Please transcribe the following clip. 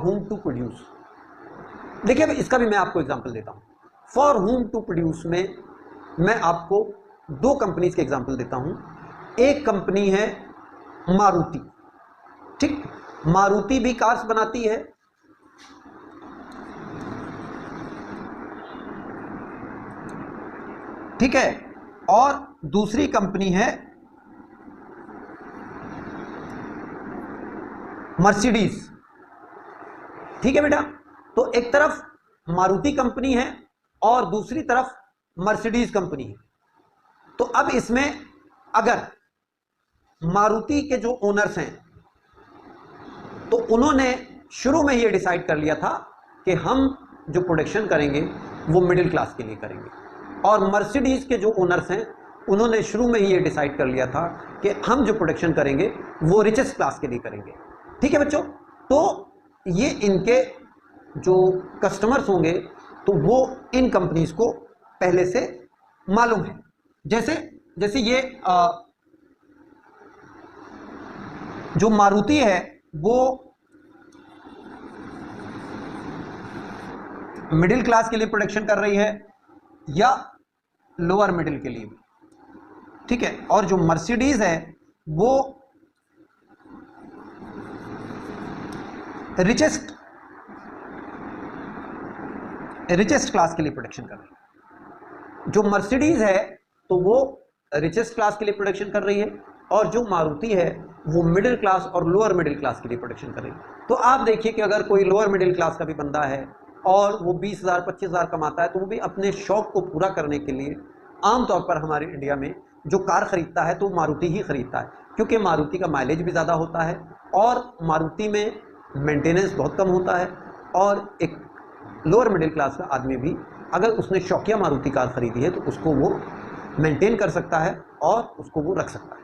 whom to produce। देखिए इसका भी मैं आपको एग्जांपल देता हूं। फॉर whom to produce में मैं आपको दो कंपनीज के एग्जांपल देता हूं। एक कंपनी है मारुति, ठीक, मारुति भी कार्स बनाती है, ठीक है, और दूसरी कंपनी है मर्सिडीज, ठीक है बेटा। तो एक तरफ मारुति कंपनी है और दूसरी तरफ मर्सिडीज कंपनी है। तो अब इसमें अगर मारुति के जो ओनर्स हैं तो उन्होंने शुरू में ये डिसाइड कर लिया था कि हम जो प्रोडक्शन करेंगे वो मिडिल क्लास के लिए करेंगे, और मर्सिडीज के जो ओनर्स हैं उन्होंने शुरू में ही ये डिसाइड कर लिया था कि हम जो प्रोडक्शन करेंगे वो रिचेस्ट क्लास के लिए करेंगे, ठीक है बच्चों। तो ये इनके जो कस्टमर्स होंगे तो वो इन कंपनीज को पहले से मालूम है। जैसे ये जो मारुति है वो मिडिल क्लास के लिए प्रोडक्शन कर रही है या लोअर मिडिल के लिए भी, ठीक है, और जो मर्सिडीज है वो रिचेस्ट क्लास के लिए प्रोडक्शन कर रही है। जो मर्सिडीज है तो वो रिचेस्ट क्लास के लिए प्रोडक्शन कर रही है, और जो मारुति है वो मिडिल क्लास और लोअर मिडिल क्लास के लिए प्रोडक्शन कर रही है। तो आप देखिए कि अगर कोई लोअर मिडिल क्लास का भी बंदा है और वो 20,000 25,000 कमाता है तो वो भी अपने शौक को पूरा करने के लिए आमतौर पर हमारे इंडिया में जो कार खरीदता है तो मारुति ही खरीदता है, क्योंकि मारुति का माइलेज भी ज़्यादा होता है और मारुति में मेंटेनेंस बहुत कम होता है। और एक लोअर मिडिल क्लास का आदमी भी अगर उसने शौकिया मारुति कार खरीदी है तो उसको वो मेंटेन कर सकता है और उसको वो रख सकता है।